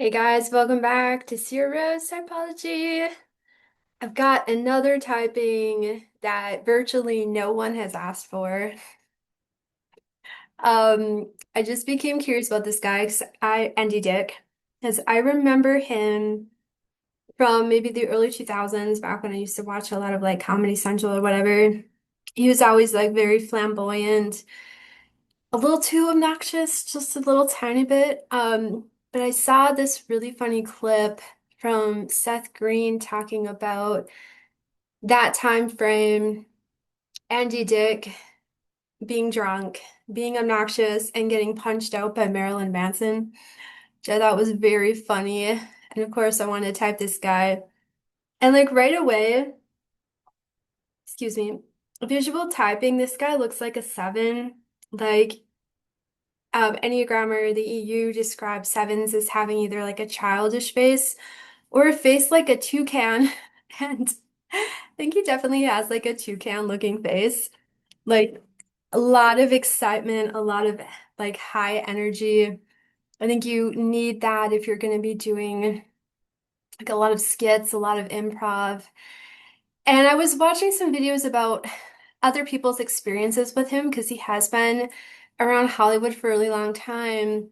Hey guys, welcome back to Zero Typology. I've got another typing that virtually no one has asked for. I just became curious about this guy, Andy Dick, because I remember him from maybe the early 2000s, back when I used to watch a lot of like Comedy Central or whatever. He was always like very flamboyant, a little too obnoxious, just a little tiny bit. But I saw this really funny clip from Seth Green talking about that time frame, Andy Dick being drunk, being obnoxious, and getting punched out by Marilyn Manson, which I thought was very funny. And of course, I wanted to type this guy. And like right away, excuse me, visual typing, this guy looks like a seven. Like Enneagrammer, the EU describes sevens as having either like a childish face or a face like a toucan. And I think he definitely has like a toucan looking face. Like a lot of excitement, a lot of like high energy. I think you need that if you're going to be doing like a lot of skits, a lot of improv. And I was watching some videos about other people's experiences with him because he has been around Hollywood for a really long time.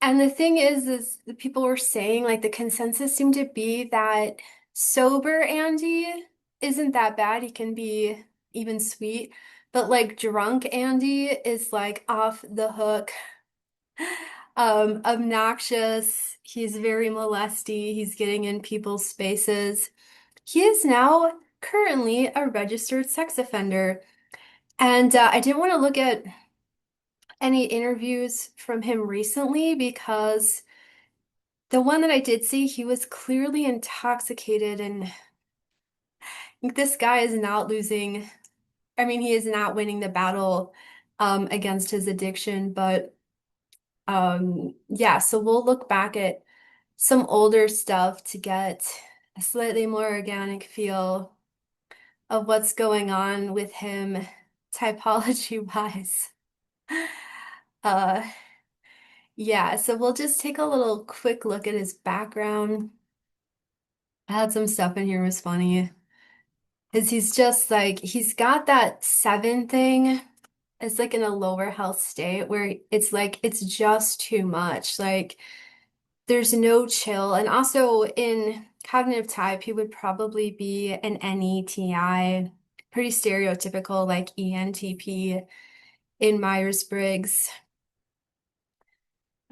And the thing is the people were saying, like, the consensus seemed to be that sober Andy isn't that bad. He can be even sweet. But like drunk Andy is like off the hook, obnoxious. He's very molesty. He's getting in people's spaces. He is now currently a registered sex offender. And I didn't want to look at any interviews from him recently because the one that I did see, he was clearly intoxicated, and this guy is not losing. I mean, he is not winning the battle against his addiction, but yeah, so we'll look back at some older stuff to get a slightly more organic feel of what's going on with him typology wise. Uh, yeah, so we'll just take a little quick look at his background. I had some stuff in here was funny. Because he's just like, he's got that seven thing. It's like in a lower health state where it's like, it's just too much. Like, there's no chill. And also in cognitive type, he would probably be an NETI, pretty stereotypical, like ENTP in Myers-Briggs.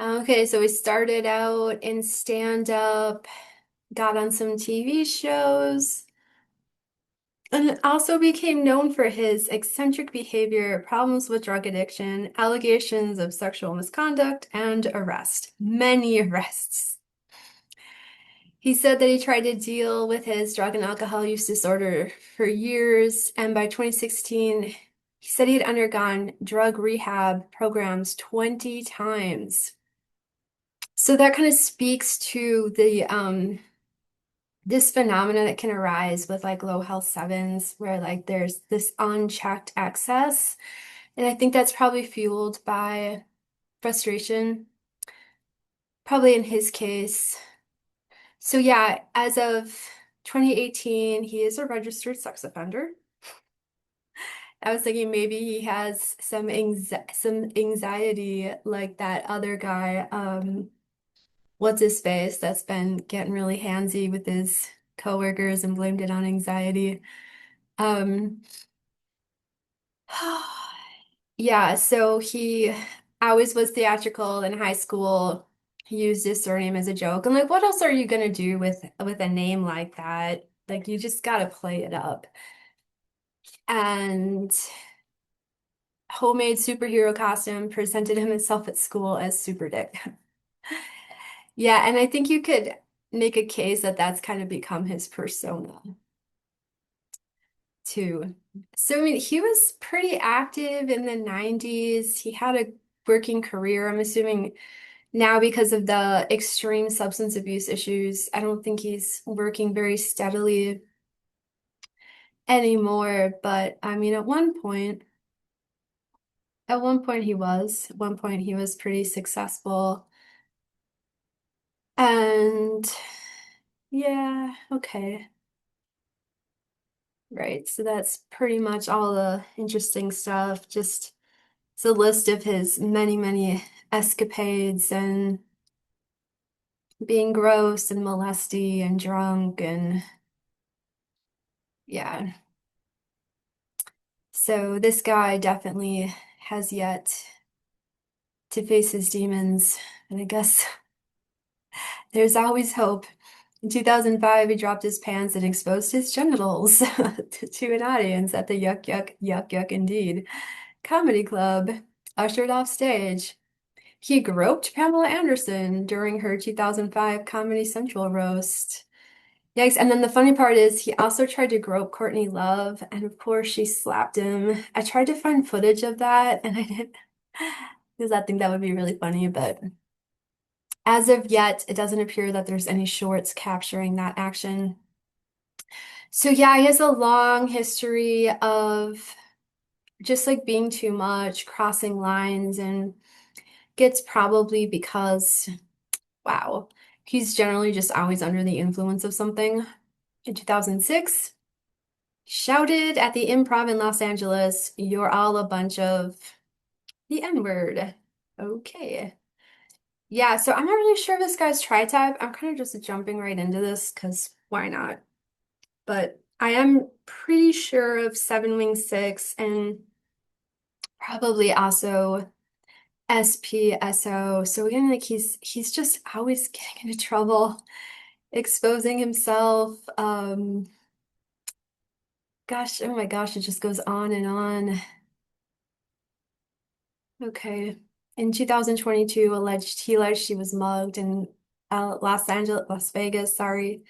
Okay, so he started out in stand-up, got on some TV shows. And also became known for his eccentric behavior, problems with drug addiction, allegations of sexual misconduct, and arrest. Many arrests. He said that he tried to deal with his drug and alcohol use disorder for years, and by 2016, he said he had undergone drug rehab programs 20 times. So that kind of speaks to the this phenomenon that can arise with like low health sevens where like there's this unchecked excess. And I think that's probably fueled by frustration, probably in his case. So yeah, as of 2018, he is a registered sex offender. I was thinking maybe he has some anxiety like that other guy, what's his face, that's been getting really handsy with his coworkers and blamed it on anxiety. Um, Yeah, so he always was theatrical in high school. He used his surname as a joke. And like, what else are you gonna do with a name like that? Like, you just gotta play it up. And homemade superhero costume presented himself at school as Super Dick. Yeah, and I think you could make a case that that's kind of become his persona too. So, I mean, he was pretty active in the 90s. He had a working career. I'm assuming now, because of the extreme substance abuse issues, I don't think he's working very steadily anymore. But I mean, at one point he was. At one point he was pretty successful. And yeah, okay. Right. So that's pretty much all the interesting stuff. Just it's a list of his many, many escapades and being gross and molesty and drunk and yeah. So this guy definitely has yet to face his demons. And I guess there's always hope. In 2005, he dropped his pants and exposed his genitals to an audience at the Yuck Yuck Yuck Yuck Indeed Comedy Club, ushered off stage. He groped Pamela Anderson during her 2005 Comedy Central roast. Yikes. And then the funny part is he also tried to grope Courtney Love, and of course she slapped him. I tried to find footage of that, and I didn't, because I think that would be really funny, but as of yet, it doesn't appear that there's any shorts capturing that action. So yeah, he has a long history of just like being too much, crossing lines, and gets probably because, wow, he's generally just always under the influence of something. In 2006, shouted at the Improv in Los Angeles, "You're all a bunch of the N-word." Okay. Yeah, so I'm not really sure if this guy's tri-type. I'm kind of just jumping right into this because why not? But I am pretty sure of Seven Wing Six and probably also SpSo. So again, like he's just always getting into trouble, exposing himself. Gosh, oh my gosh, it just goes on and on. Okay. In 2022, he alleged she was mugged in Las Vegas, sorry,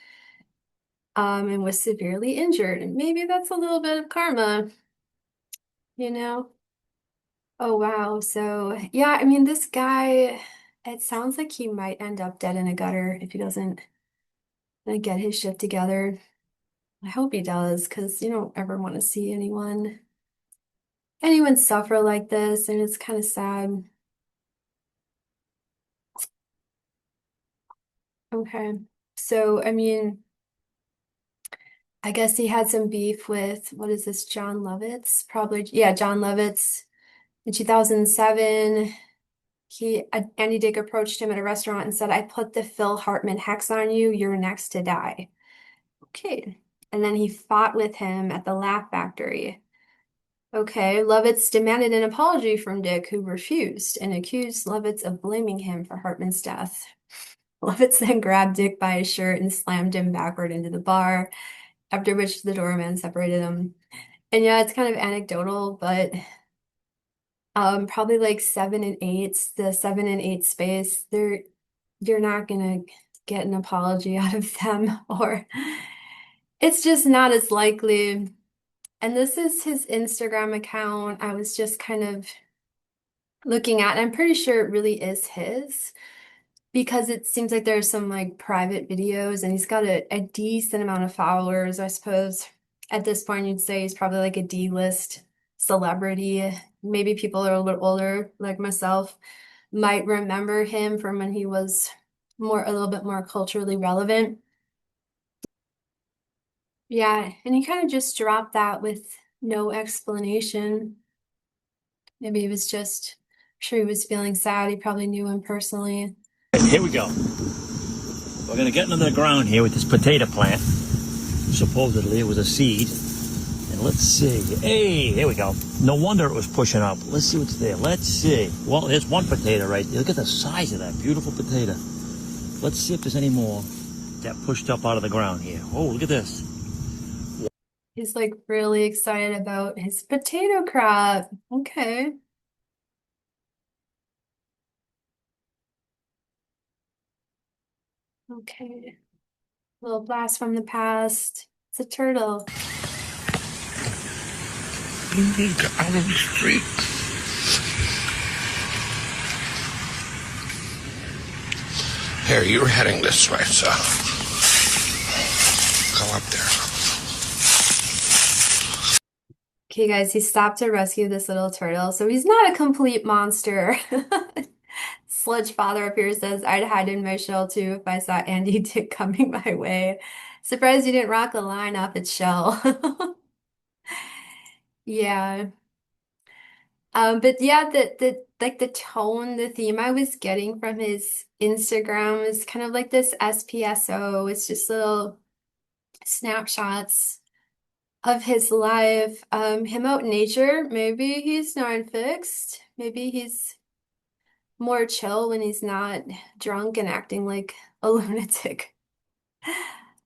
and was severely injured. And maybe that's a little bit of karma, you know? Oh wow. So yeah, I mean, this guy, it sounds like he might end up dead in a gutter if he doesn't get his shit together. I hope he does, because you don't ever want to see anyone suffer like this, and it's kind of sad. Okay. So, I mean, I guess he had some beef with, what is this, John Lovitz? Probably, yeah, John Lovitz. In 2007, Andy Dick approached him at a restaurant and said, "I put the Phil Hartman hex on you. You're next to die." Okay. And then he fought with him at the Laugh Factory. Okay. Lovitz demanded an apology from Dick, who refused, and accused Lovitz of blaming him for Hartman's death. Lovitz then grabbed Dick by his shirt and slammed him backward into the bar, after which the doorman separated them. And yeah, it's kind of anecdotal, but probably like seven and eights, the 7 and 8 space, you're not gonna get an apology out of them, or it's just not as likely. And this is his Instagram account. I was just kind of looking at, and I'm pretty sure it really is his because it seems like there's some like private videos and he's got a decent amount of followers, I suppose. At this point, you'd say he's probably like a D-list celebrity. Maybe people are a little older, like myself, might remember him from when he was a little bit more culturally relevant. Yeah, and he kind of just dropped that with no explanation. Maybe he was just, I'm sure he was feeling sad. He probably knew him personally. Here we go. We're going to get into the ground here with this potato plant. Supposedly it was a seed. And let's see. Hey, here we go. No wonder it was pushing up. Let's see what's there. Let's see. Well, there's one potato right there. Look at the size of that beautiful potato. Let's see if there's any more that pushed up out of the ground here. Oh, look at this. He's like really excited about his potato crop. Okay. Okay. Little blast from the past. It's a turtle. You need to get out of the street. Here, you're heading this way, so go up there. Okay, guys, he stopped to rescue this little turtle, so he's not a complete monster. Sludge Father up here says, I'd hide in my shell too if I saw Andy Dick coming my way. Surprised you didn't rock a line off its shell. Yeah. But yeah, the like the tone, the theme I was getting from his Instagram is kind of like this SpSo. It's just little snapshots of his life. Him out in nature. Maybe he's not fixed. Maybe he's more chill when he's not drunk and acting like a lunatic.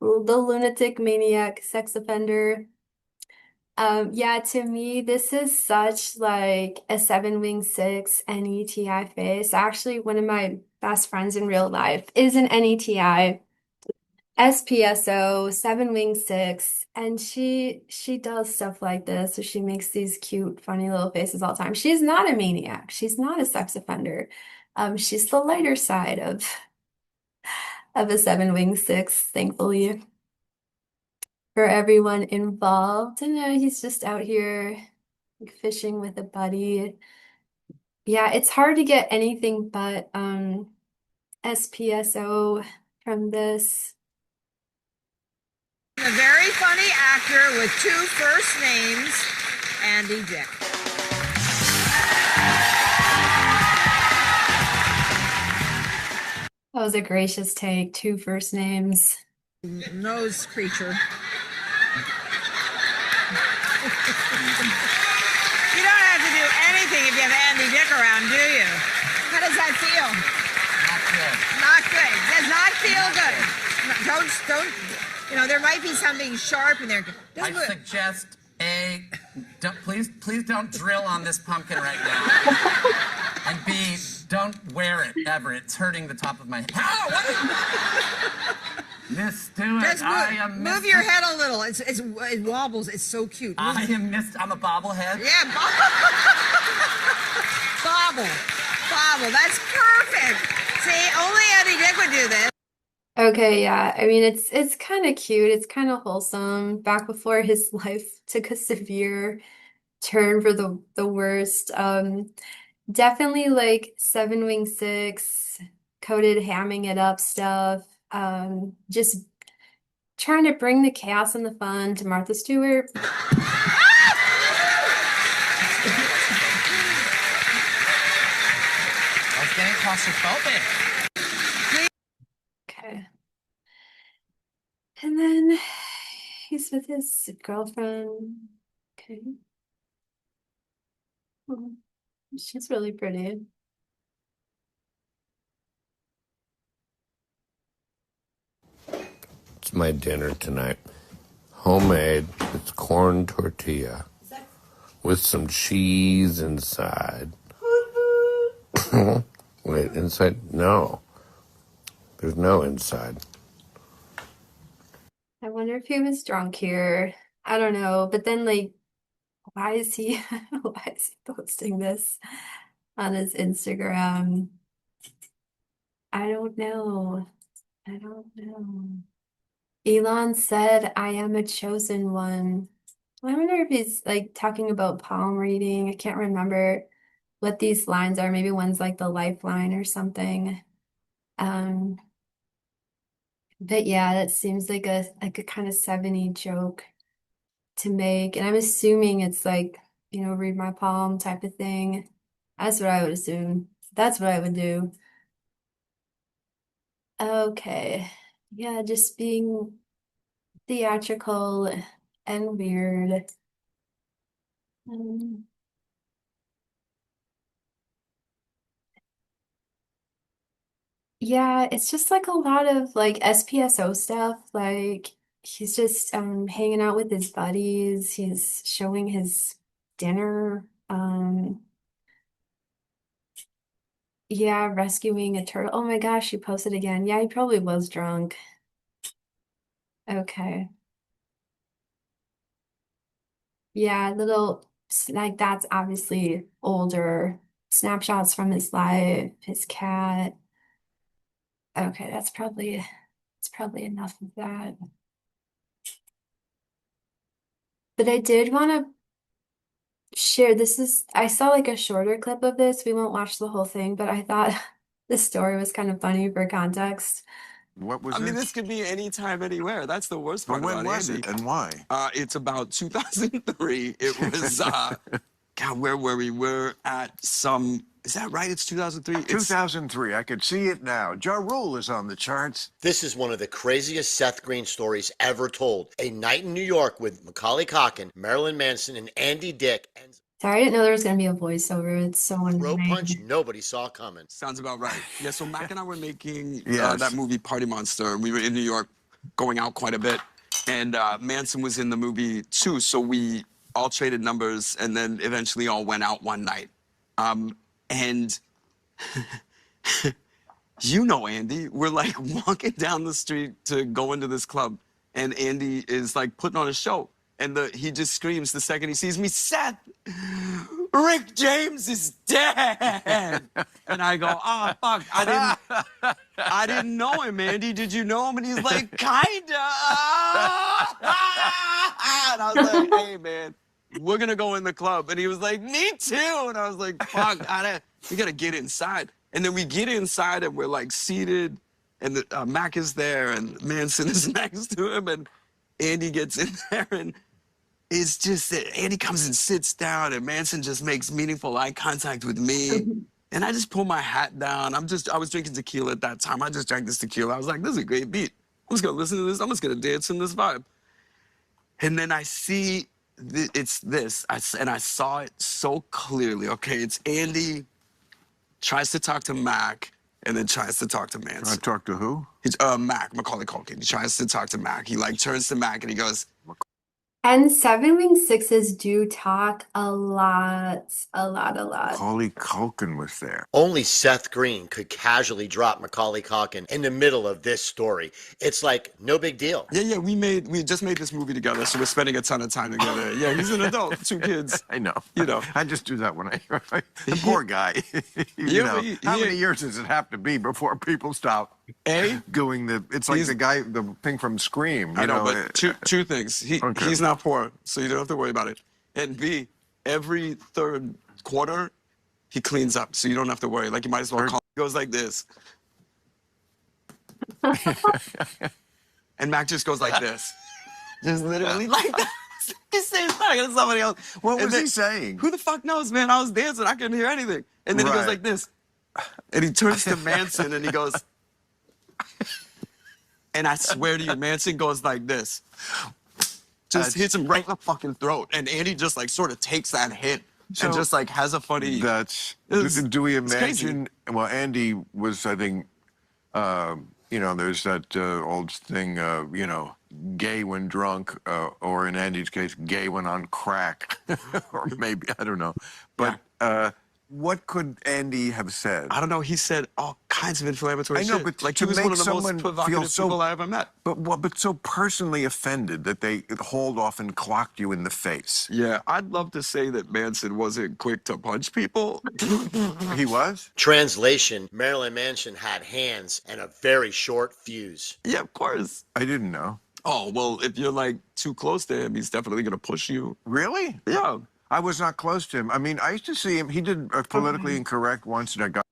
The lunatic maniac sex offender. Yeah, to me, this is such like a seven wing six NETI face. Actually, one of my best friends in real life is an NETI, SPSO, seven wing six, and she does stuff like this. So she makes these cute, funny little faces all the time. She's not a maniac. She's not a sex offender. She's the lighter side of a seven wing six, thankfully, for everyone involved. And he's just out here like, fishing with a buddy. Yeah, it's hard to get anything but SPSO from this. A very funny actor with two first names, Andy Dick. That was a gracious take. Two first names. Nose creature. You don't have to do anything if you have Andy Dick around, do you? How does that feel? Not good. Does not feel good. Don't. You know, there might be something sharp in there. I suggest please don't drill on this pumpkin right now. And B, don't wear it ever. It's hurting the top of my head. How? Miss Stewart, Just move your head a little. It wobbles. It's so cute. I am missed. I'm a bobblehead. Yeah, bobble. That's perfect. See, only Andy Dick would do this. Okay, yeah. I mean, it's kind of cute. It's kind of wholesome. Back before his life took a severe turn for the worst. Definitely like seven wing six, coded hamming it up stuff. Just trying to bring the chaos and the fun to Martha Stewart. I was getting claustrophobic. Okay. And then he's with his girlfriend. Okay. Oh, she's really pretty. It's my dinner tonight. Homemade. It's corn tortilla with some cheese inside. Wait, inside? No. There's no inside. I wonder if he was drunk here. I don't know. But then like why is he why is he posting this on his Instagram? I don't know. I don't know. Elon said, I am a chosen one. I wonder if he's like talking about palm reading. I can't remember what these lines are. Maybe one's like the lifeline or something. Um, but yeah, that seems like a kind of 70 joke to make. And I'm assuming it's like, read my palm type of thing. That's what I would assume. That's what I would do. Okay. Yeah, just being theatrical and weird. Um, yeah, it's just like a lot of like SPSO stuff. Like he's just hanging out with his buddies. He's showing his dinner. Yeah, rescuing a turtle. Oh my gosh, he posted again. Yeah, he probably was drunk. Okay. Yeah, like that's obviously older snapshots from his life, his cat. Okay, it's probably enough of that. But I did want to share I saw like a shorter clip of this. We won't watch the whole thing, but I thought The story was kind of funny for context. What was I mean, it? this could be anytime, anywhere. That's the worst But part when about was Andy. it and why? It's about 2003. It was, God, where were we? We're at some, is that right? It's 2003? 2003. I could see it now. Ja Rule is on the charts. This is one of the craziest Seth Green stories ever told. A night in New York with Macaulay Culkin, Marilyn Manson, and Andy Dick ends Sorry, I didn't know there was going to be a voiceover. It's so throat punch annoying. nobody saw coming. Sounds about right. Yeah, so Mac and I were making Yes. that movie Party Monster. We were in New York going out quite a bit. And Manson was in the movie too. So we all traded numbers and then eventually all went out one night. And you know Andy, we're like walking down the street to go into this club. And Andy is like putting on a show. And he just screams the second he sees me, Seth, Rick James is dead. And I go, oh, fuck, I didn't know him, Andy. Did you know him? And he's like, kinda. And I was like, hey, man, we're going to go in the club. And he was like, me too. And I was like, fuck, we got to get inside. And then we get inside and we're like seated. And Mac is there and Manson is next to him. And Andy gets in there and it's just that Andy comes and sits down and Manson just makes meaningful eye contact with me. And I just pull my hat down. I was drinking tequila at that time. I just drank this tequila. I was like, this is a great beat. I'm just gonna listen to this. I'm just gonna dance in this vibe. And then I see it's this, and I saw it so clearly. Okay, it's Andy tries to talk to Mac and then tries to talk to Manson. I talked to who? He's Mac, Macaulay Culkin. He tries to talk to Mac. He like turns to Mac and he goes, And Seven Wing Sixes do talk a lot, a lot, a lot. Macaulay Culkin was there. Only Seth Green could casually drop Macaulay Culkin in the middle of this story. It's like, no big deal. yeah, we just made this movie together, so we're spending a ton of time together. Yeah, he's an adult, 2 kids. I know. You know. I just do that when the poor guy. How many years does it have to be before people stop doing it's like the thing from Scream. I know, but two things. He's not poor, so you don't have to worry about it. And B, every third quarter, he cleans up, so you don't have to worry. Like, you might as well call. He goes like this. And Mac just goes like this. Just literally like that. He says something to somebody else. What was he saying? Who the fuck knows, man? I was dancing. I couldn't hear anything. And then he goes like this. And he turns to Manson and he goes, and I swear to you, Manson goes like this. Just hits him right in the fucking throat. And Andy just like sort of takes that hit and just like has a funny... Do we imagine... Well, Andy was, I think, there's that old thing, gay when drunk, or in Andy's case, gay when on crack. Or maybe, I don't know. But what could Andy have said? I don't know. He said all kinds of inflammatory shit. I know, but like, to he was make one of the someone most provocative people I ever met. But so personally offended that they hauled off and clocked you in the face. Yeah, I'd love to say that Manson wasn't quick to punch people. He was? Translation, Marilyn Manson had hands and a very short fuse. Yeah, of course. I didn't know. Oh, well, if you're like too close to him, he's definitely going to push you. Really? Yeah. I was not close to him. I mean, I used to see him. He did Politically Incorrect once, and I got...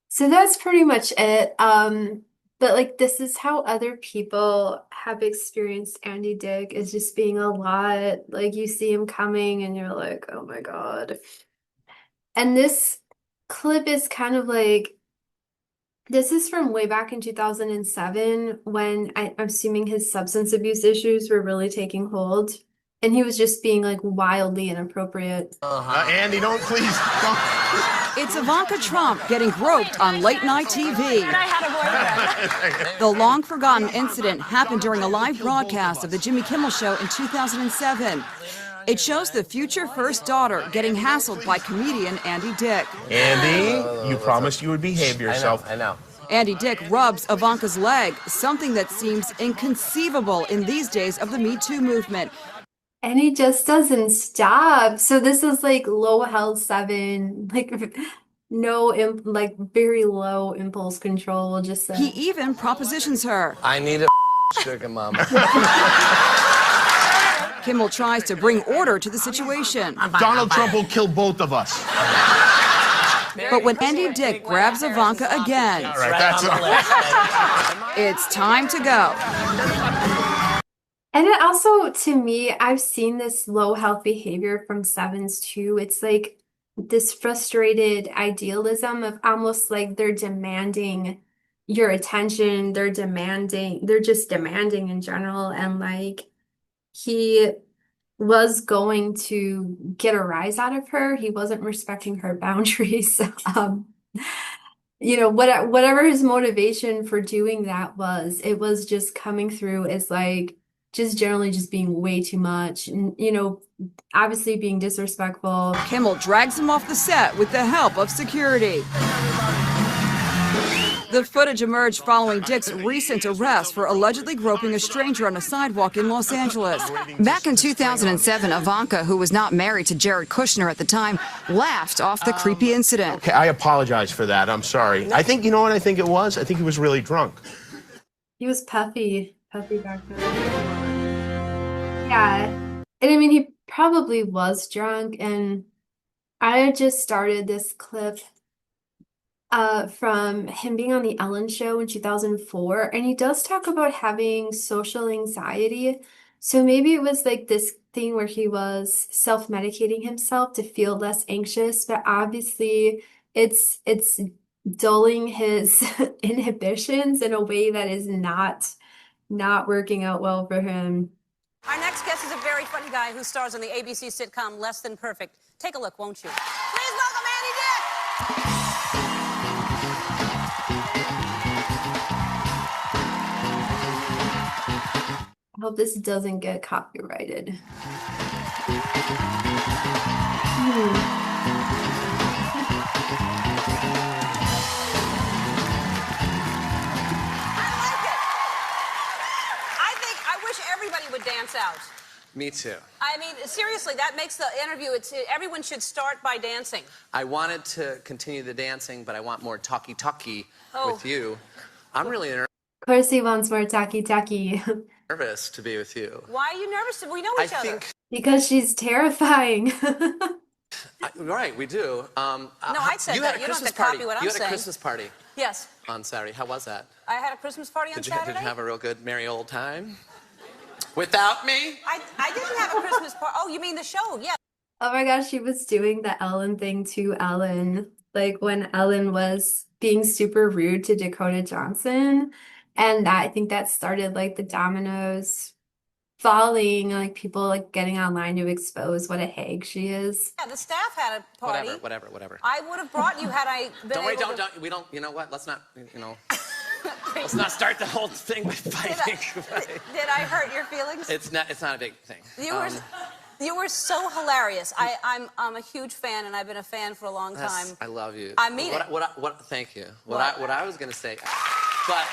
So that's pretty much it. But like, this is how other people have experienced Andy Dick, is just being a lot. Like, you see him coming and you're like, oh my God. And this clip is kind of like, this is from way back in 2007 when I'm assuming his substance abuse issues were really taking hold. And he was just being like wildly inappropriate. Andy, please don't. It's Ivanka Trump getting groped on late night TV. The long forgotten incident happened during a live broadcast of the Jimmy Kimmel Show in 2007. It shows the future first daughter getting hassled by comedian Andy Dick. Andy, you promised you would behave yourself. I know. Andy Dick rubs Ivanka's leg, something that seems inconceivable in these days of the Me Too movement. And he just doesn't stop. So this is like low health 7, like like very low impulse control, we'll just say. He even propositions her. I need a sugar mama. Kimmel tries to bring order to the situation. Donald Trump will kill both of us. But when Andy Dick grabs Ivanka again, All right, that's all. it's time to go. And it also, to me, I've seen this low health behavior from sevens too. It's like this frustrated idealism of almost like they're demanding your attention, they're just demanding in general. And like he was going to get a rise out of her. He wasn't respecting her boundaries. Whatever his motivation for doing that was, it was just coming through as like just generally just being way too much and, obviously being disrespectful. Kimmel drags him off the set with the help of security. The footage emerged following Dick's recent arrest for allegedly groping a stranger on a sidewalk in Los Angeles. Back in 2007, Ivanka, who was not married to Jared Kushner at the time, laughed off the creepy incident. Okay, I apologize for that. I'm sorry. I think, you know what I think it was? I think he was really drunk. He was puffy back then. Yeah. And I mean, he probably was drunk. And I just started this clip from him being on the Ellen Show in 2004, and he does talk about having social anxiety. So maybe it was like this thing where he was self-medicating himself to feel less anxious, but obviously it's dulling his inhibitions in a way that is not working out well for him. Our next guest is a very funny guy who stars on the ABC sitcom Less Than Perfect. Take a look, won't you? Please welcome Andy Dick! I hope this doesn't get copyrighted. I wish everybody would dance out. Me too. I mean, seriously, that makes the interview, everyone should start by dancing. I wanted to continue the dancing, but I want more talkie-talkie with you. I'm really Of course he wants more talkie-talkie. nervous to be with you. Why are you nervous? We know each other. Because she's terrifying. Right, we do. No, I said that. You don't have to copy what I'm saying. You had a Christmas party Yes. on Saturday. How was that? I had a Christmas party on Saturday. Did you have a real good, merry old time? Without me? I didn't have a Christmas party. Oh, you mean the show? Yeah. Oh my gosh, she was doing the Ellen thing to Ellen. Like when Ellen was being super rude to Dakota Johnson. And I think that started like the dominoes falling, like people like getting online to expose what a hag she is. Yeah, the staff had a party. Whatever. I would have brought you had I been Don't worry, able to... we don't, you know what? Let's not, let's not start the whole thing by fighting. Did I hurt your feelings? It's not a big thing. You were so hilarious. I'm a huge fan, and I've been a fan for a long time. I love you. I mean it. Thank you. What I was going to say, but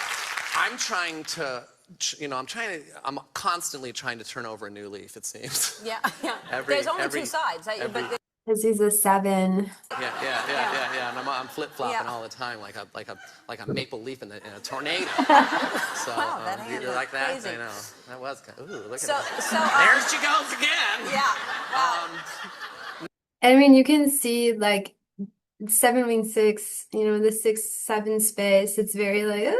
I'm trying to, I'm constantly trying to turn over a new leaf, it seems. Yeah. There's only two sides. Because he's a 7. Yeah. And I'm flip-flopping all the time, like a maple leaf in a tornado. So you like that? Crazy. I know. That was kind of, ooh, look at So, that. There she goes again. Yeah. I mean, you can see like 7 wing 6, the 6-7 space. It's very like,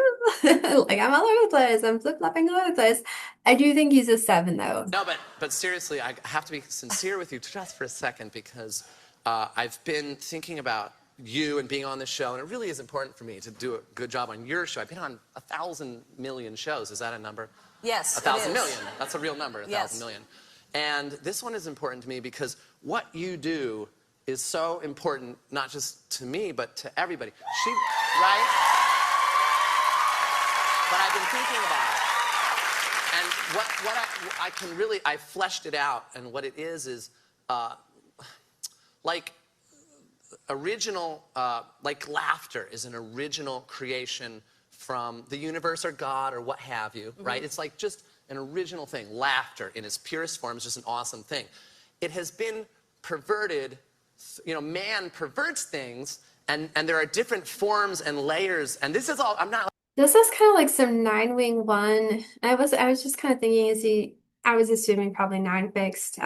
oh, like I'm all over the place. I'm flip-flopping all over the place. I do think he's a 7 though. No, but seriously, I have to be sincere with you just for a second because I've been thinking about you and being on this show, and it really is important for me to do a good job on your show. I've been on 1,000 million shows. Is that a number? Yes, 1,000 million. That's a real number, 1,000 Yes. million. And this one is important to me because what you do is so important, not just to me, but to everybody. Right? But I've been thinking about it. And I fleshed it out, and what it is like original, like laughter is an original creation from the universe or God or what have you, right? It's like just an original thing. Laughter in its purest form is just an awesome thing. It has been perverted, man perverts things, and there are different forms and layers, and this is all, This is kind of like some 9 wing 1. I was just kind of thinking, I was assuming probably 9 fixed.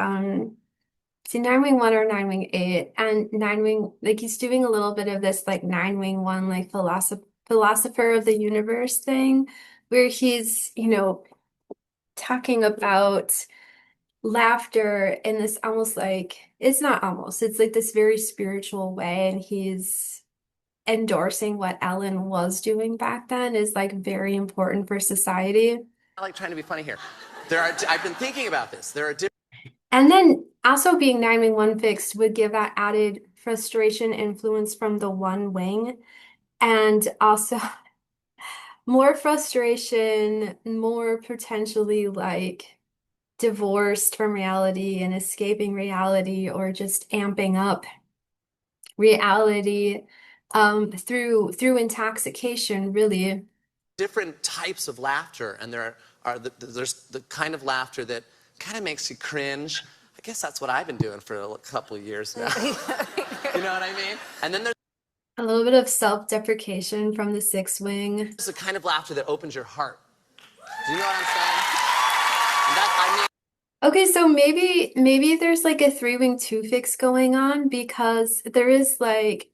See, Nine Wing One or Nine Wing Eight, and Nine Wing, like he's doing a little bit of this like Nine Wing One, like philosopher of the universe thing, where he's, talking about laughter in this almost like it's not almost, it's like this very spiritual way, and he's endorsing what Ellen was doing back then is like very important for society. I like trying to be funny here. I've been thinking about this. There are different. And then also being 9-wing-1 fixed would give that added frustration influence from the one wing. And also more frustration, more potentially like divorced from reality and escaping reality or just amping up reality through intoxication, really. Different types of laughter, and there's the kind of laughter that kind of makes you cringe. I guess that's what I've been doing for a couple of years now. You know what I mean? And then there's A little bit of self-deprecation from the 6-wing. the kind of laughter that opens your heart. Do you know what I'm saying? And that, I mean, Okay, so maybe there's like a 3-wing 2 fix going on because there is like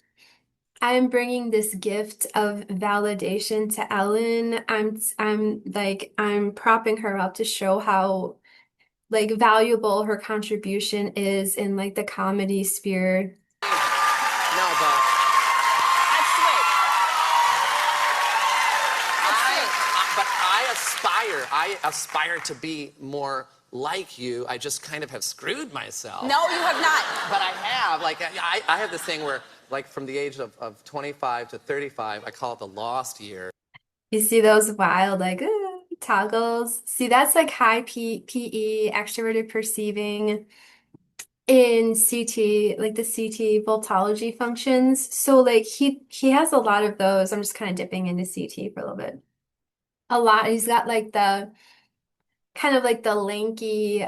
I am bringing this gift of validation to Ellen. I'm propping her up to show how like valuable her contribution is in like the comedy sphere. no, but That's sweet. I aspire to be more like you. I just kind of have screwed myself. No, you have not. But I have. Like, I have this thing where, like, from the age of 25 to 35, I call it the lost year. You see those wild like toggles. See, that's like high PE, extroverted perceiving in CT, like the CT voltology functions. So like he has a lot of those. I'm just kind of dipping into CT for a little bit. A lot. He's got like the kind of like the lanky,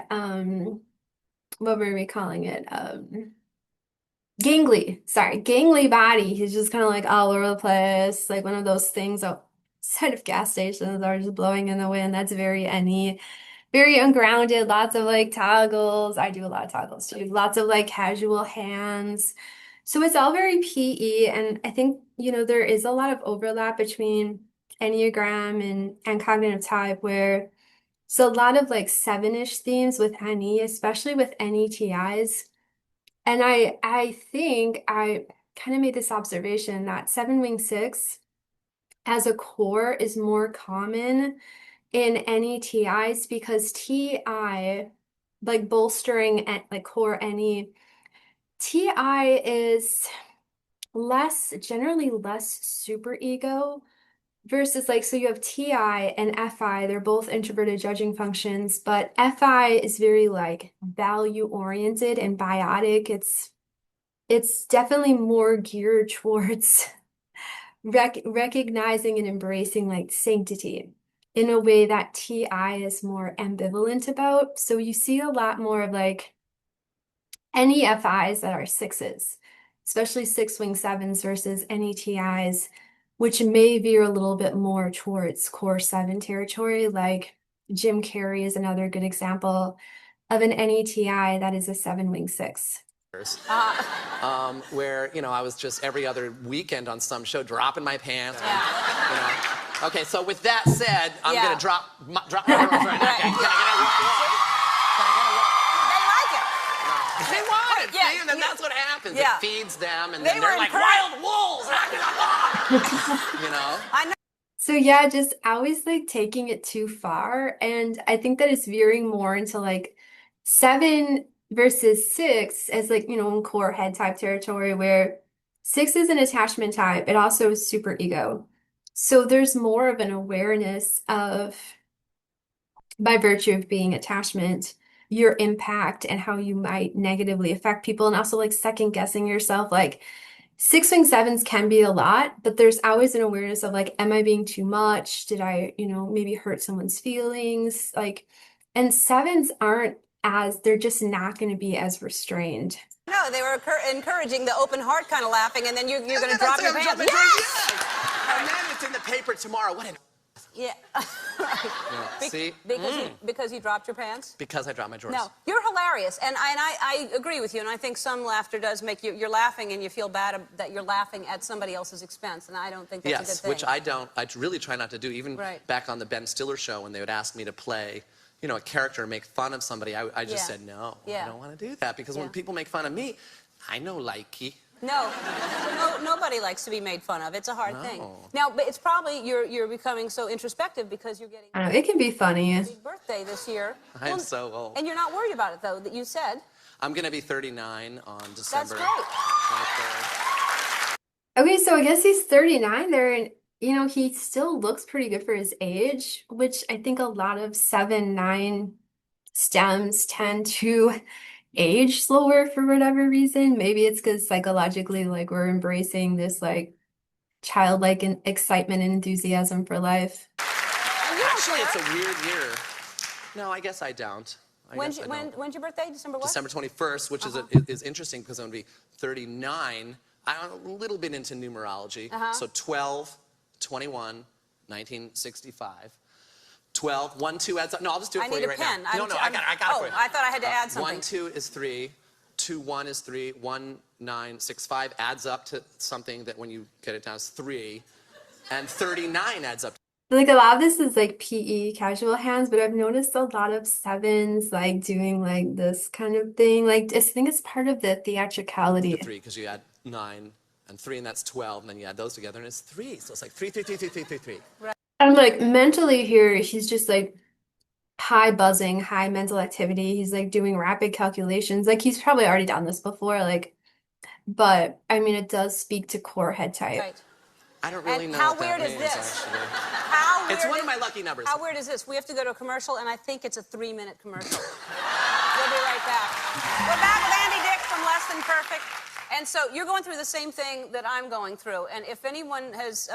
what were we calling it? Gangly. Sorry, gangly body. He's just kind of like all over the place, like one of those things outside of gas stations are just blowing in the wind. That's very any, very ungrounded. Lots of like toggles. I do a lot of toggles too. Lots of like casual hands. So it's all very PE, and I think, there is a lot of overlap between Enneagram and cognitive type where so a lot of like 7-ish themes with NE, especially with NETIs. And I think I kind of made this observation that 7-wing 6 as a core is more common in NETIs because TI, like bolstering like core NE, TI is generally less super ego versus like, so you have TI and FI, they're both introverted judging functions, but FI is very like value oriented and biotic. It's definitely more geared towards recognizing and embracing like sanctity in a way that TI is more ambivalent about. So you see a lot more of like NEFIs that are 6s, especially 6-wing 7s versus NETIs, which may veer a little bit more towards core 7 territory. Like Jim Carrey is another good example of an NETI that is a 7-wing 6. Where, I was just every other weekend on some show dropping my pants. Okay, so with that said, I'm going to drop my girls right now. Can I get a walk? They want it, see? And then that's what happens. Yeah. It feeds them, and They then they're were like encouraged. wild wolves. I know. So yeah, just always like taking it too far. And I think that it's veering more into like 7 versus 6 as like, in core head type territory where 6 is an attachment type. It also is super ego. So there's more of an awareness of, by virtue of being attachment, your impact and how you might negatively affect people, and also like second guessing yourself. Like 6-wing 7s can be a lot, but there's always an awareness of like, am I being too much? Did I, maybe hurt someone's feelings? Like, and 7s aren't they're just not going to be as restrained. No, they were encouraging the open heart kind of laughing, and then you're going to drop your pants. Yes! And then it's in the paper tomorrow. What an Yeah. Yeah. See? Because you dropped your pants? Because I dropped my drawers. No, you're hilarious, and I agree with you, and I think some laughter does make you're laughing and you feel bad that you're laughing at somebody else's expense, and I don't think that's a good thing. Which I don't. I really try not to do. Even Right. back on the Ben Stiller show when they would ask me to play, you know, a character, make fun of somebody, I just said no. Yeah. I don't want to do that because when people make fun of me, I know likey. No, nobody likes to be made fun of. It's a hard thing. Now, but it's probably you're becoming so introspective because you're getting I don't know, it can be funny. a big birthday this year. I'm so old. And you're not worried about it, though, that you said. I'm going to be 39 on December That's great. 23rd. Okay, so I guess he's 39 there, and you know, he still looks pretty good for his age, which I think a lot of 7, 9 stems tend to age slower for whatever reason. Maybe it's because psychologically, like, we're embracing this like childlike and excitement and enthusiasm for life. Actually, it's a weird year. No, I guess I don't. When's your birthday? December what? December 21st, which is interesting because I'm going to be 39. I'm a little bit into numerology. So 12, 21, 1965. 12, 1, 2 adds up. No, I'll just do it for you right now. I need a pen. I got it for you. I thought I had to add something. 1, 2 is 3. 2, 1 is 3. 1, 9, 6, 5 adds up to something that when you get it down is 3. And 39 adds up. Like, a lot of this is like PE casual hands, but I've noticed a lot of 7s like doing like this kind of thing. Like, I think it's part of the theatricality. 3, because you add 9 and 3, and that's 12, and then you add those together, and it's 3. So it's like 3, 3, 3, 3, 3, 3, 3. Right. And like mentally here, he's just like high buzzing, high mental activity. He's like doing rapid calculations. Like, he's probably already done this before, like, but I mean, it does speak to core head type. Right. I don't really know how what that weird is means, this? actually. How It's weird one of my lucky numbers. How weird is this? We have to go to a commercial, and I think it's a 3-minute commercial. We'll be right back. We're back with Andy Dick from Less Than Perfect. And so you're going through the same thing that I'm going through. And if anyone has,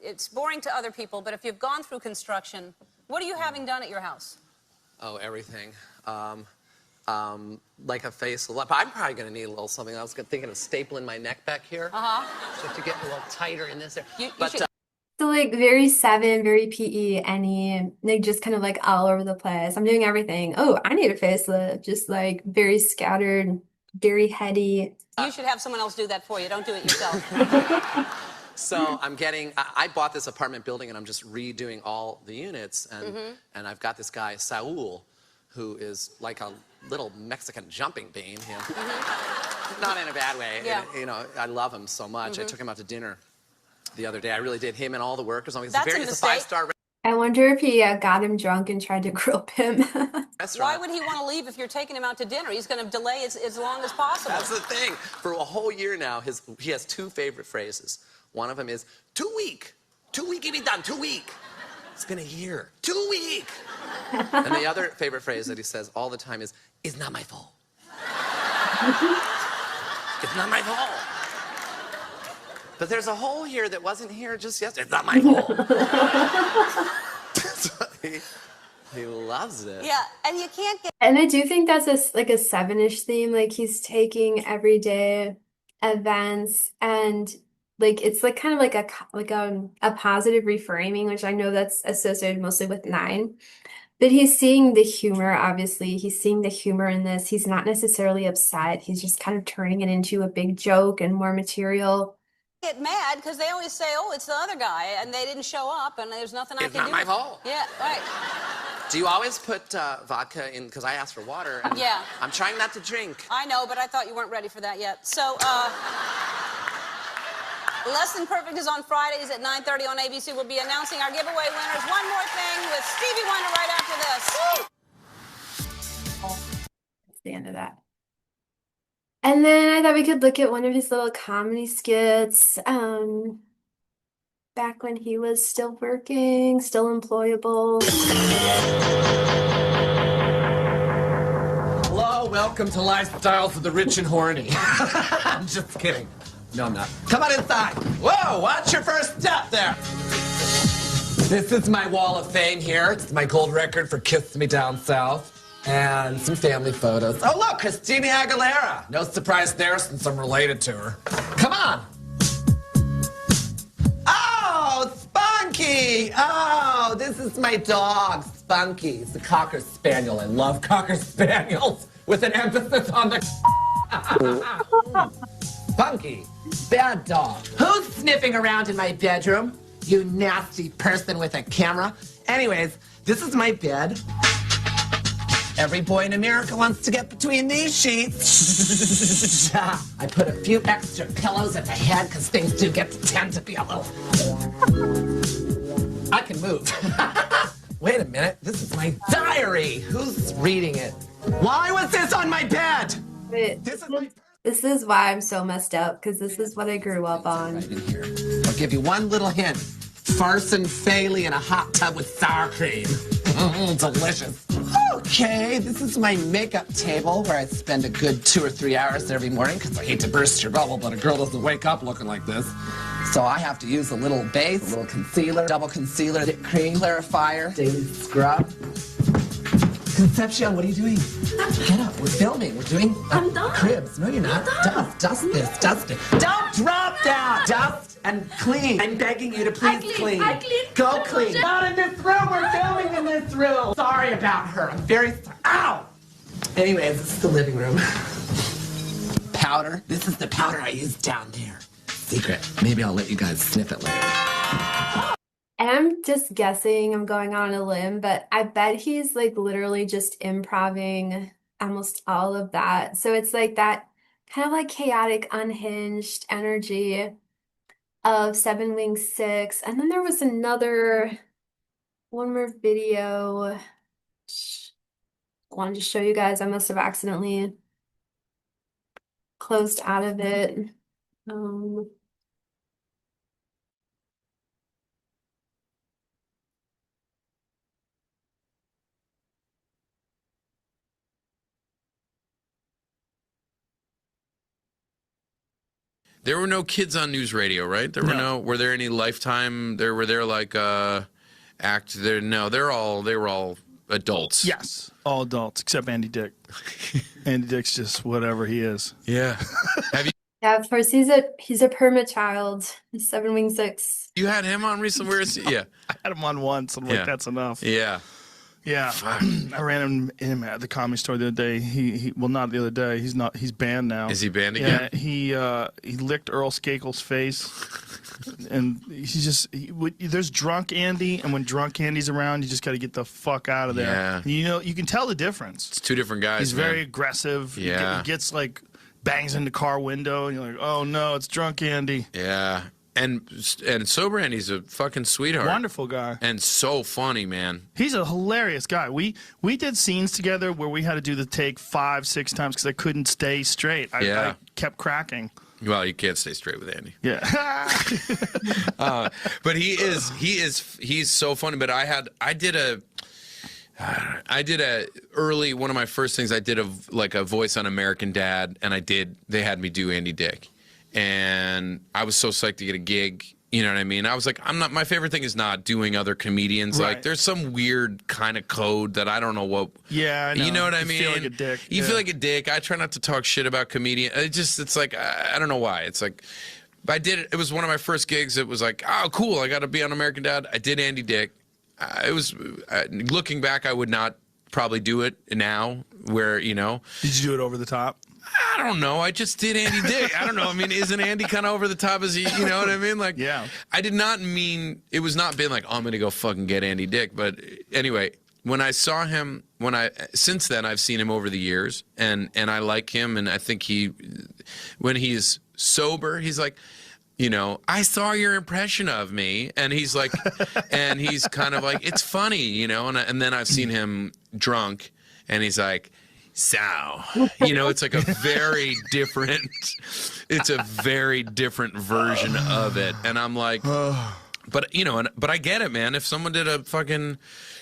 it's boring to other people, but if you've gone through construction, what are you having done at your house? Oh, everything. Like a facelift. I'm probably going to need a little something. I was thinking of stapling my neck back here. Just to get a little tighter in this area. So like very 7, very PE, any, like just kind of like all over the place. I'm doing everything. Oh, I need a facelift. Just like very scattered, very heady. You should have someone else do that for you. Don't do it yourself. So I bought this apartment building, and I'm just redoing all the units. And I've got this guy, Saul, who is like a little Mexican jumping bean. You know? Not in a bad way. Yeah. You know, I love him so much. I took him out to dinner the other day. I really did. Him and all the workers. It's That's a it's mistake. a 5-star I wonder if he got him drunk and tried to grope him. restaurant. Why would he want to leave if you're taking him out to dinner? He's going to delay as long as possible. That's the thing. For a whole year now, he has 2 favorite phrases. One of them is, 2 week. 2 week, get it done. 2 week. It's been a year. 2 week. And the other favorite phrase that he says all the time is, it's not my fault. It's not my fault. But there's a hole here that wasn't here just yesterday. It's not my fault. He loves it. Yeah, and you can't get... And I do think that's like a 7-ish theme. Like, he's taking everyday events and like it's like kind of like a positive reframing, which I know that's associated mostly with 9. But he's seeing the humor, obviously. He's seeing the humor in this. He's not necessarily upset. He's just kind of turning it into a big joke and more material. Get mad because they always say, oh, it's the other guy, and they didn't show up, and there's nothing I can do. It's not my fault. Yeah, right. Do you always put vodka in? Because I asked for water. And Yeah. I'm trying not to drink. I know, but I thought you weren't ready for that yet. So, Less Than Perfect is on Fridays at 9:30 on ABC. We'll be announcing our giveaway winners. One more thing with Stevie Wonder right after this. That's the end of that. And then I thought we could look at one of his little comedy skits back when he was still working, still employable. Hello, welcome to Lifestyles of the Rich and Horny. I'm just kidding. No, I'm not. Come on inside. Whoa, watch your first step there. This is my wall of fame here. It's my gold record for Kiss Me Down South. And some family photos. Oh, look, Christina Aguilera. No surprise there since I'm related to her. Come on. Oh, Spunky. Oh, this is my dog, Spunky. He's a Cocker Spaniel. I love Cocker Spaniels with an emphasis on the Spunky, bad dog. Who's sniffing around in my bedroom? You nasty person with a camera. Anyways, this is my bed. Every boy in America wants to get between these sheets. I put a few extra pillows at the head because things do tend to be a little... I can move. Wait a minute, this is my diary. Who's reading it? Why was this on my bed? This is why I'm so messed up, because this is what I grew up on. Right in here. I'll give you one little hint. Farson Faley in a hot tub with sour cream. Delicious. Okay, this is my makeup table where I spend a good 2 or 3 hours every morning because I hate to burst your bubble, but a girl doesn't wake up looking like this. So I have to use a little base, a little concealer, double concealer, lip cream, clarifier, daily scrub. Concepcion, what are you doing? Get up, we're filming, we're doing cribs. No, you're not. Dust this, dust it. Don't drop that! Dust and clean. I'm begging you to please clean. Go clean. Not in this room, we're filming in this room. Sorry about her, I'm very sorry. Ow! Anyways, this is the living room. Powder, this is the powder I use down there. Secret. Maybe I'll let you guys sniff it later. And I'm just guessing, I'm going on a limb, but I bet he's like literally just improvising almost all of that. So it's like that kind of like chaotic, unhinged energy of Seven Wings Six. And then there was one more video. Wanted to show you guys. I must have accidentally closed out of it. There were no kids on news radio, right? There were were there any Lifetime, were there like act there? No, they were all adults. Yes, all adults except Andy Dick. Andy Dick's just whatever he is. Yeah. Have you Yeah, of course he's a perma child. He's 7 Wing 6. you had him on recently? Where is he? Yeah. I had him on once. I'm like, that's enough. Yeah. Yeah, I ran him at the Comedy Store the other day. He well, not the other day. He's banned now. Is he banned again? Yeah, he licked Earl Skakel's face, and there's drunk Andy, and when drunk Andy's around, you just got to get the fuck out of there. Yeah. You know, you can tell the difference. It's two different guys. He's man. very aggressive. Yeah. He gets like bangs in the car window, and you're like, oh no, it's drunk Andy. Yeah. And sober Andy's a fucking sweetheart. Wonderful guy. And so funny, man. He's a hilarious guy. We did scenes together where we had to do the take 5, 6 times because I couldn't stay straight. I kept cracking. Well, you can't stay straight with Andy. Yeah. But he's so funny. But I did a one of my first things I did a voice on American Dad, and they had me do Andy Dick. And I was so psyched to get a gig. You know what I mean? I was like, my favorite thing is not doing other comedians. Right. Like, there's some weird kind of code that I don't know what. Yeah, I know. You know what I mean? You feel like a dick. You feel like a dick. I try not to talk shit about comedians. It's like, I don't know why. It's like, I did it. It was one of my first gigs. It was like, oh, cool. I got to be on American Dad. I did Andy Dick. Looking back, I would not probably do it now where, you know. Did you do it over the top? I don't know. I just did Andy Dick. I don't know. I mean, isn't Andy kind of over the top as he, you know what I mean? Like, yeah. I did not mean, it was not been like, oh, I'm going to go fucking get Andy Dick. But anyway, when I saw him, since then I've seen him over the years and I like him. And I think when he's sober, he's like, you know, I saw your impression of me. And he's like, and he's kind of like, it's funny, you know? And then I've seen him drunk and he's like, so, you know, it's like a very different version of it. And I'm like, but, you know, but I get it, man. If someone did a fucking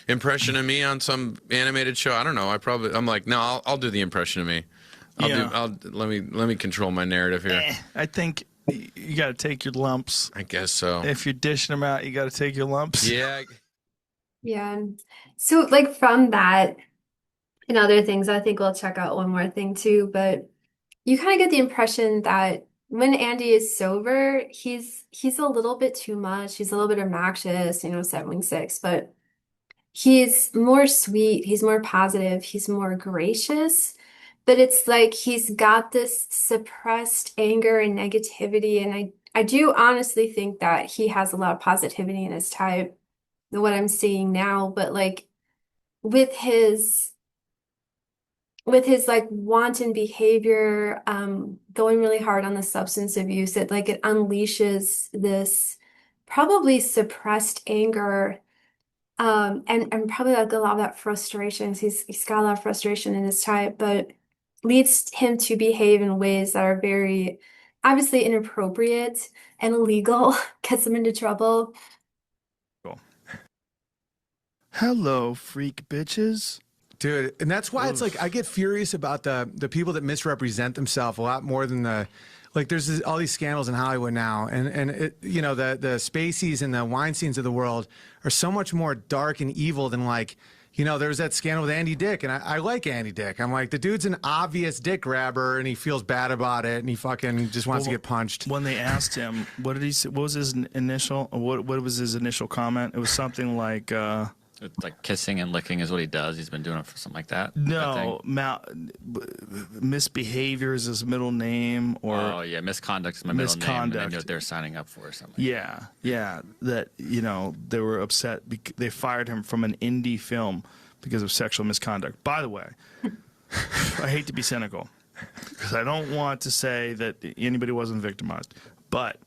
impression of me on some animated show, I don't know. I'm like, no, I'll do the impression of me. Let me control my narrative here. I think you got to take your lumps. I guess so. If you're dishing them out, you got to take your lumps. Yeah. Yeah. So, like, from that and other things, I think we'll check out one more thing too. But you kind of get the impression that when Andy is sober, he's a little bit too much. He's a little bit obnoxious, you know, 7 Wing 6. But He's more sweet, he's more positive, he's more gracious, but it's like he's got this suppressed anger and negativity. And I do honestly think that he has a lot of positivity in his type, what I'm seeing now, but like with his like wanton behavior, going really hard on the substance abuse, it unleashes this probably suppressed anger, and probably like a lot of that frustration. He's got a lot of frustration in his type, but leads him to behave in ways that are very obviously inappropriate and illegal, gets him into trouble. Cool. Hello, freak bitches. Dude, and that's why it's like I get furious about the people that misrepresent themselves a lot more than the like. There's all these scandals in Hollywood now, and it, you know, the Spaceys and the Weinsteins of the world are so much more dark and evil than like, you know, there was that scandal with Andy Dick, and I like Andy Dick. I'm like, the dude's an obvious dick grabber, and he feels bad about it, and he fucking just wants to get punched. When they asked him, what did he say? What was his initial? What was his initial comment? It was something like. It's like kissing and licking is what he does. He's been doing it for something like that. No, misbehavior is his middle name, or oh yeah, misconduct is my middle name. And they knew what they're signing up for or something. Yeah, yeah. That, you know, they were upset. They fired him from an indie film because of sexual misconduct. By the way, I hate to be cynical because I don't want to say that anybody wasn't victimized, but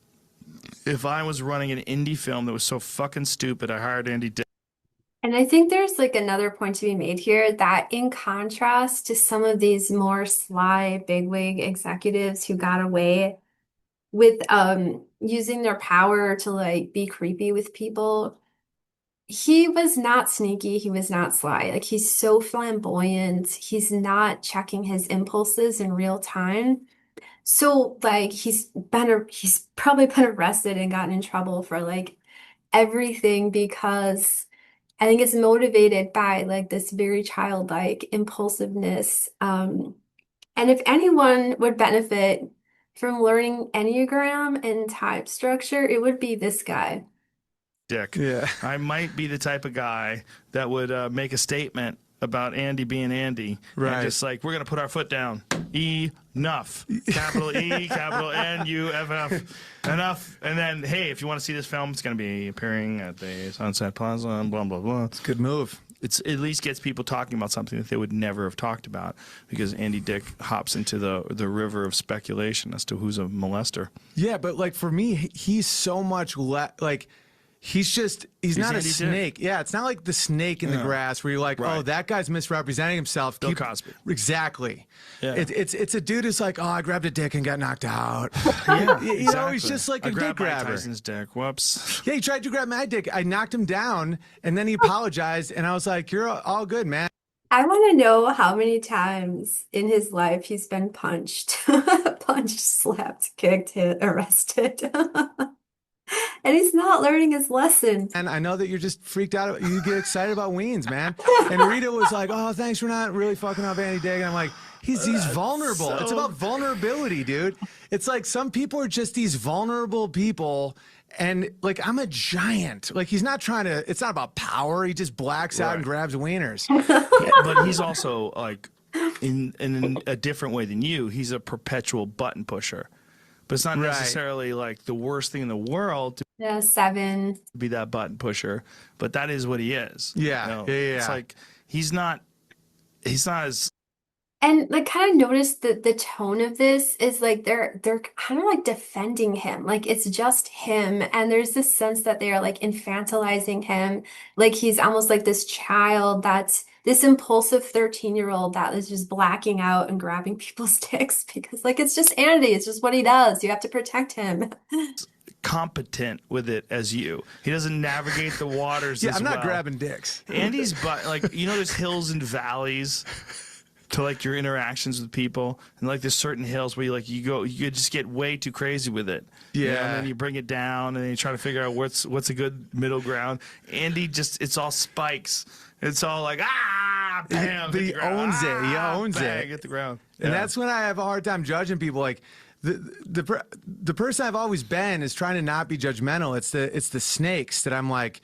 if I was running an indie film that was so fucking stupid, I hired Andy Dick. And I think there's like another point to be made here that in contrast to some of these more sly bigwig executives who got away with using their power to like be creepy with people, he was not sneaky, he was not sly. Like he's so flamboyant, he's not checking his impulses in real time. So like he's probably been arrested and gotten in trouble for like everything because I think it's motivated by like this very childlike impulsiveness. And if anyone would benefit from learning Enneagram and type structure, it would be this guy. Dick. Yeah. I might be the type of guy that would make a statement about Andy being Andy. Right. And just like, we're going to put our foot down. Enough. Capital E, capital N-U-F-F. Enough. And then, hey, if you want to see this film, it's going to be appearing at the Sunset Plaza and blah, blah, blah. It's a good move. It's at least gets people talking about something that they would never have talked about because Andy Dick hops into the river of speculation as to who's a molester. Yeah, but like for me, he's so much like. He's not a snake. Yeah, it's not like the snake in the grass where you're like, oh, that guy's misrepresenting himself. Bill Cosby. Exactly. Yeah. It's a dude who's like, oh, I grabbed a dick and got knocked out. Yeah, you know, he's just like a dick grabbed Mike grabber. Tyson's dick. Whoops. Yeah, he tried to grab my dick. I knocked him down, and then he apologized, and I was like, you're all good, man. I want to know how many times in his life he's been punched, punched, slapped, kicked, hit, arrested. And he's not learning his lesson. And I know that you're just freaked out. You get excited about weens, man. And Rita was like, oh, thanks for not really fucking up Andy Dick. And I'm like, he's vulnerable. It's about vulnerability, dude. It's like some people are just these vulnerable people. And like, I'm a giant. Like, he's not trying to, it's not about power. He just blacks out and grabs wieners. Yeah, but he's also like, in a different way than you, he's a perpetual button pusher. But it's not necessarily like the worst thing in the world to 7. be that button pusher, but that is what he is. Yeah, you know? yeah. It's like he's not as. And like kind of notice that the tone of this is like they're kind of like defending him. Like it's just him. And there's this sense that they are like infantilizing him. Like he's almost like this child that's this impulsive 13-year-old that is just blacking out and grabbing people's dicks because like it's just Andy. It's just what he does. You have to protect him. Competent with it as you. He doesn't navigate the waters Yeah, as I'm not well. grabbing dicks. Andy's like, you know, there's hills and valleys to like your interactions with people, and like there's certain hills where you just get way too crazy with it. Yeah. You know, and then you bring it down and then you try to figure out what's a good middle ground. Andy it's all spikes. It's all like bam. But he owns it. He owns bang, it. Hit the ground. And that's when I have a hard time judging people. Like the person I've always been is trying to not be judgmental. It's the snakes that I'm like,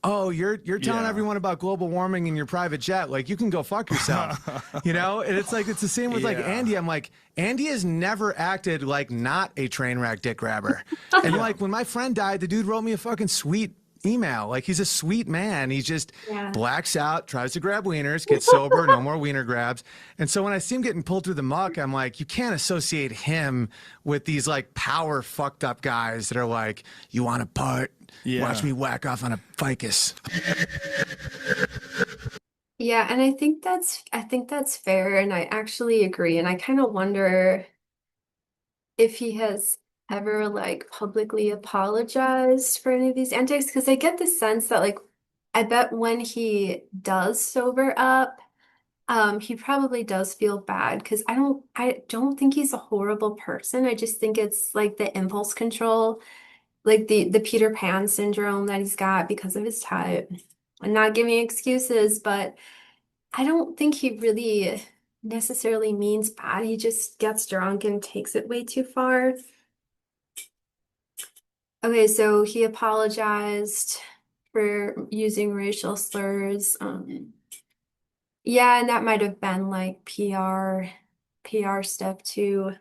oh, you're telling Yeah. everyone about global warming in your private jet. Like, you can go fuck yourself. You know? And it's like, it's the same with like Yeah. Andy. I'm like, Andy has never acted like not a train wreck dick grabber. And like, when my friend died, the dude wrote me a fucking sweet email. Like, he's a sweet man. He just Yeah. blacks out, tries to grab wieners, gets sober, no more wiener grabs. And so when I see him getting pulled through the muck, I'm like, you can't associate him with these like power fucked up guys that are like, you want a part? Yeah. Watch me whack off on a ficus. Yeah, and I think that's fair, and I actually agree. And I kind of wonder if he has ever like publicly apologized for any of these antics, because I get the sense that like I bet when he does sober up, he probably does feel bad because I don't think he's a horrible person. I just think it's like the impulse control, like the Peter Pan syndrome that he's got because of his type. I'm not giving excuses, but I don't think he really necessarily means bad. He just gets drunk and takes it way too far. Okay, so he apologized for using racial slurs. Yeah, and that might have been like PR stuff too.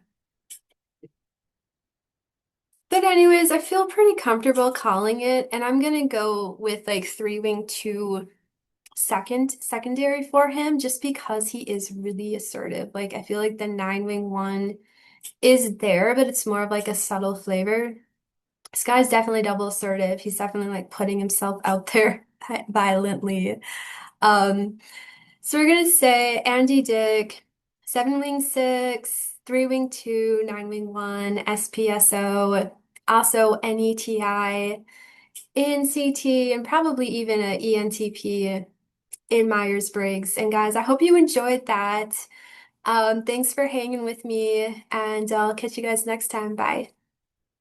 But anyways, I feel pretty comfortable calling it, and I'm gonna go with like three wing two secondary for him just because he is really assertive. Like I feel like the nine wing one is there, but it's more of like a subtle flavor. This guy's definitely double assertive. He's definitely like putting himself out there violently. Um, so we're gonna say Andy Dick, seven wing six, three wing two, nine wing one, SpSo, also NETI, NCT, and probably even a ENTP in Myers-Briggs. And guys, I hope you enjoyed that. Thanks for hanging with me, and I'll catch you guys next time. Bye.